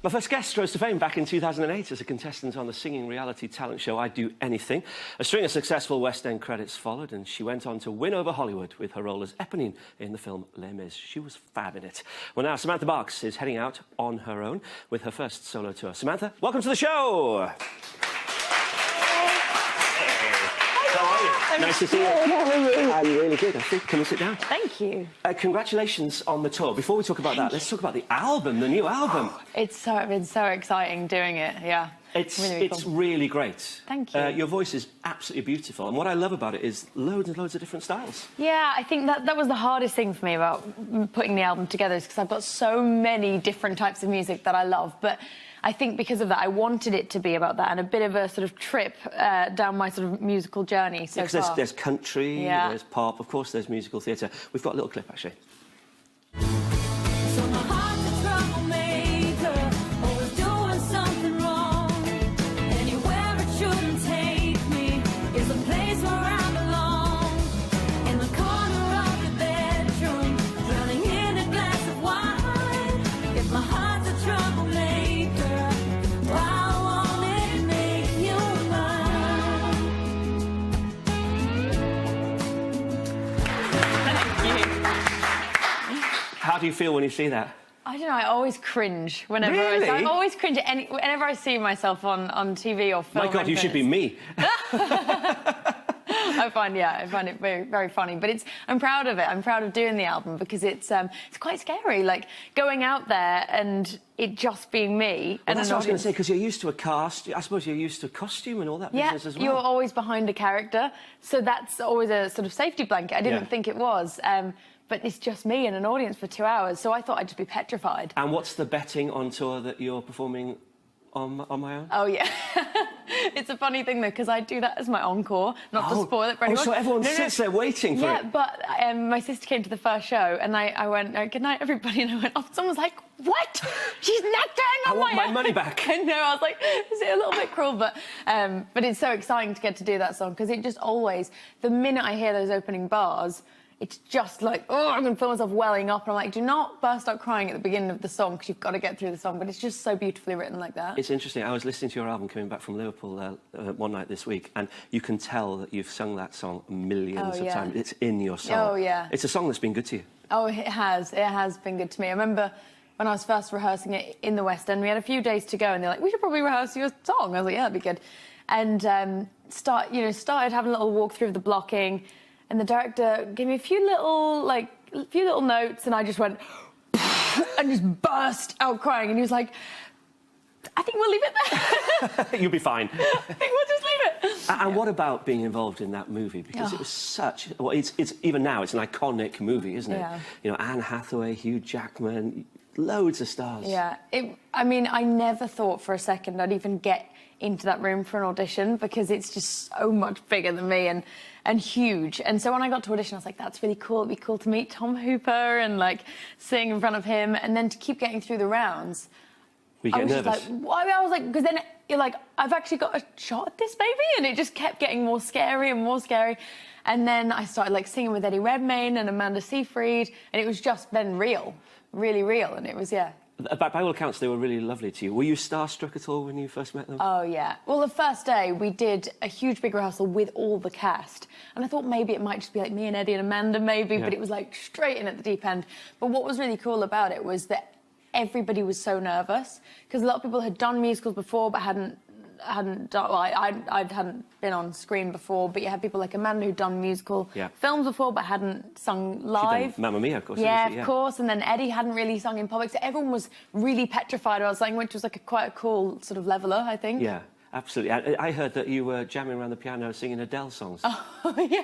My first guest rose to fame back in 2008 as a contestant on the singing reality talent show I'd Do Anything. A string of successful West End credits followed, and she went on to win over Hollywood with her role as Eponine in the film Les Mis. She was fab in it. Well, now Samantha Barks is heading out on her own with her first solo tour. Samantha, welcome to the show! How are you? Nice to see you. I'm really good, I think. Come and sit down. Thank you. Congratulations on the tour. Before we talk about that, let's talk about the album, the new album. It's been so exciting doing it, yeah. It's cool. really great. Thank you. Your voice is absolutely beautiful, and what I love about it is loads and loads of different styles. Yeah, I think that was the hardest thing for me about putting the album together, is because I've got so many different types of music that I love, but I think because of that, I wanted it to be about that and a bit of a sort of trip down my sort of musical journey so far. There's country, there's pop, of course there's musical theatre. We've got a little clip, actually. How do you feel when you see that? I don't know, I always cringe whenever really? I always cringe whenever I see myself on TV or film. My God, you should be me. I find it very, very funny, but I'm proud of it. I'm proud of doing the album because it's quite scary, like going out there and it just being me. Well, that's what I was going to say, because you're used to a cast. I suppose you're used to costume and all that business as well. You're always behind a character, so that's always a sort of safety blanket. I didn't think it was. But it's just me and an audience for 2 hours, so I thought I'd just be petrified. And what's the betting on tour that you're performing on my own? Oh, yeah. It's a funny thing, though, because I do that as my encore, not to spoil it for anyone. Oh, so everyone sits there waiting for it? Yeah, but my sister came to the first show, and I went, good night, everybody, and I went off. Someone's like, what? She's not going on I want my money back. I know, I was like, is it a little bit cruel? But it's so exciting to get to do that song, because it just always, the minute I hear those opening bars, it's just like, oh, I'm going to feel myself welling up. And I'm like, do not burst out crying at the beginning of the song because you've got to get through the song. But it's just so beautifully written like that. It's interesting. I was listening to your album coming back from Liverpool one night this week, and you can tell that you've sung that song millions of times. It's in your song. Oh, yeah. It's a song that's been good to you. Oh, it has. It has been good to me. I remember when I was first rehearsing it in the West End, we had a few days to go, and they're like, we should probably rehearse your song. I was like, yeah, that'd be good. And started having a little walk through of the blocking. And the director gave me a few little notes, and I just went and just burst out crying. And he was like, I think we'll leave it there. You'll be fine. I think we'll just leave it. And what about being involved in that movie? Because it was such... Well, it's even now, it's an iconic movie, isn't it? Yeah. You know, Anne Hathaway, Hugh Jackman, loads of stars. Yeah. I mean, I never thought for a second I'd even get into that room for an audition, because it's just so much bigger than me and huge. And so when I got to audition, I was like, that's really cool. It'd be cool to meet Tom Hooper and, like, sing in front of him. And then to keep getting through the rounds... Were you getting nervous? I was like, because then you're like, I've actually got a shot at this, baby? And it just kept getting more scary and more scary. And then I started, like, singing with Eddie Redmayne and Amanda Seyfried, and it was just then real, really real. And it was, By all accounts, they were really lovely to you. Were you starstruck at all when you first met them? Oh, yeah. Well, the first day, we did a huge big rehearsal with all the cast. And I thought maybe it might just be like me and Eddie and Amanda, maybe, but it was like straight in at the deep end. But what was really cool about it was that everybody was so nervous, because a lot of people had done musicals before but hadn't done... Well, I hadn't been on screen before, but you had people like Amanda who'd done musical films before but hadn't sung live. She'd done Mamma Mia, of course. Yeah, of course. And then Eddie hadn't really sung in public, so everyone was really petrified, I was saying, which was like quite a cool sort of leveller, I think. Yeah, absolutely. I heard that you were jamming around the piano singing Adele songs. Oh, yeah.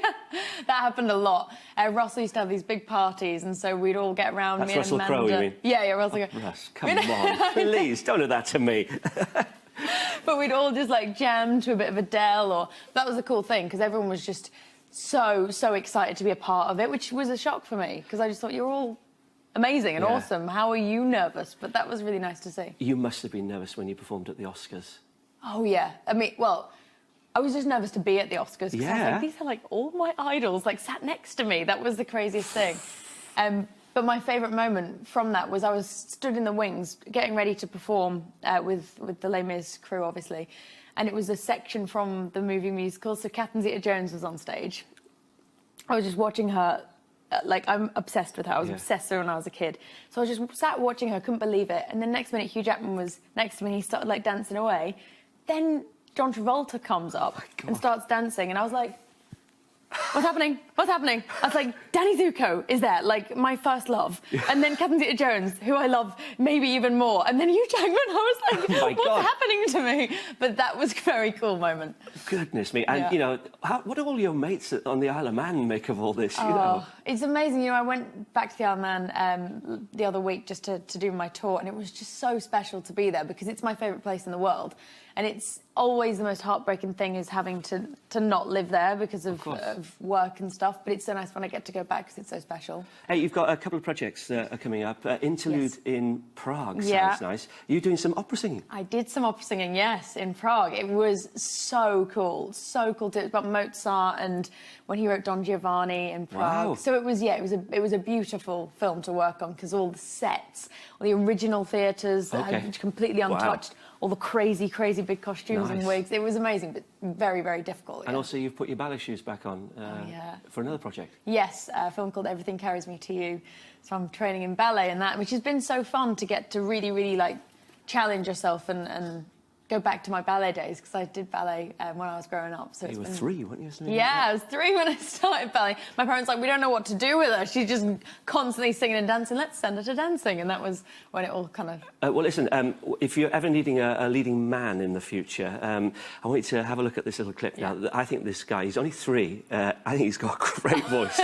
That happened a lot. Russell used to have these big parties, and so we'd all get around. That's me and Russell Amanda. Crowe, you mean? Yeah, Russell Crowe. Russ, come on. Please, don't do that to me. But we'd all just, like, jam to a bit of Adele, that was the cool thing, because everyone was just so excited to be a part of it, which was a shock for me, because I just thought, you're all amazing and awesome. How are you nervous? But that was really nice to see. You must have been nervous when you performed at the Oscars. Oh, yeah. I mean, well, I was just nervous to be at the Oscars, because I was like, these are, like, all my idols, like, sat next to me. That was the craziest thing. But my favourite moment from that was I was stood in the wings getting ready to perform with the Les Mis crew, obviously. And it was a section from the movie musical, so Catherine Zeta-Jones was on stage. I was just watching her, like, I'm obsessed with her. I was obsessed with her when I was a kid. So I was just sat watching her, couldn't believe it. And then next minute, Hugh Jackman was next to me, and he started, like, dancing away. Then John Travolta comes up and starts dancing, and I was like, what's happening? What's happening? I was like, Danny Zuko is there, like, my first love. And then Catherine Zeta-Jones, who I love maybe even more. And then Hugh Jackman, I was like, what's happening to me? But that was a very cool moment. Goodness me. And, you know, what do all your mates on the Isle of Man make of all this, you know? It's amazing. You know, I went back to the Isle of Man the other week just to do my tour, and it was just so special to be there because it's my favourite place in the world. And it's always the most heartbreaking thing is having to not live there because of work and stuff. But it's so nice when I get to go back because it's so special. Hey, you've got a couple of projects that are coming up. Interlude in Prague sounds nice. You're doing some opera singing. I did some opera singing, yes, in Prague. It was so cool. So cool. It was about Mozart and when he wrote Don Giovanni in Prague. Wow. So it was, it was a beautiful film to work on because all the sets, all the original theatres, completely untouched. All the crazy, crazy big costumes and wigs. It was amazing, but very, very difficult. And also you've put your ballet shoes back on for another project. Yes, a film called Everything Carries Me to You. So I'm training in ballet and that, which has been so fun to get to really, really, like, challenge yourself and go back to my ballet days, because I did ballet when I was growing up. So you were 3, weren't you? Yeah, I was 3 when I started ballet. My parents were like, we don't know what to do with her. She's just constantly singing and dancing. Let's send her to dancing. And that was when it all kind of... well, listen, if you're ever needing a leading man in the future, I want you to have a look at this little clip now. I think this guy, he's only 3. I think he's got a great voice.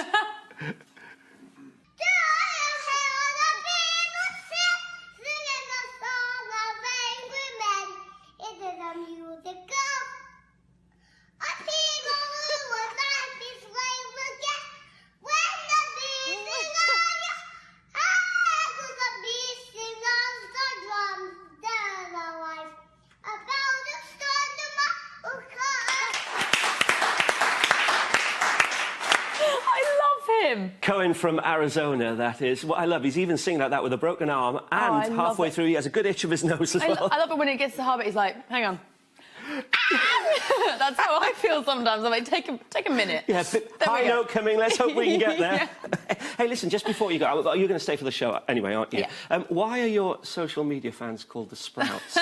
Cohen from Arizona, that is. What I love, he's even singing like that with a broken arm, and halfway through he has a good itch of his nose as well. I love it when it gets to Harvard, he's like, hang on. That's how I feel sometimes. I'm like, take a minute. Yeah, high note coming, let's hope we can get there. Hey, listen, just before you go, you're going to stay for the show anyway, aren't you? Yeah. Why are your social media fans called the Sprouts?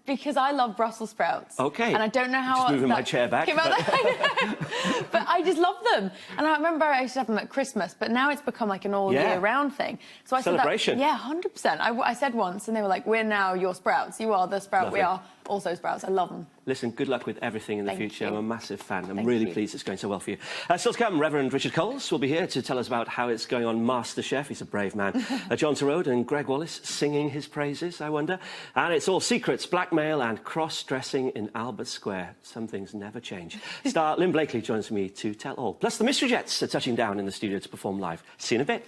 Because I love Brussels sprouts. OK. And I don't know how... Just moving my chair back. But I just love them. And I remember I used to have them at Christmas, but now it's become like an all-year-round thing. So I Celebration. Said that, 100%. I said once, and they were like, we're now your sprouts. You are the sprout. Lovely. We are also sprouts. I love them. Listen, good luck with everything in the future. I'm a massive fan. I'm Thank really you. pleased it's going so well for you. Still to come, Reverend Richard Coles will be here to tell us about how it's going on MasterChef. He's a brave man. John Turode and Greg Wallace singing his praises, I wonder. And it's all secrets, blackmail and cross-dressing in Albert Square. Some things never change. Star Lynn Blakely joins me to tell all. Plus, the Mystery Jets are touching down in the studio to perform live. See you in a bit.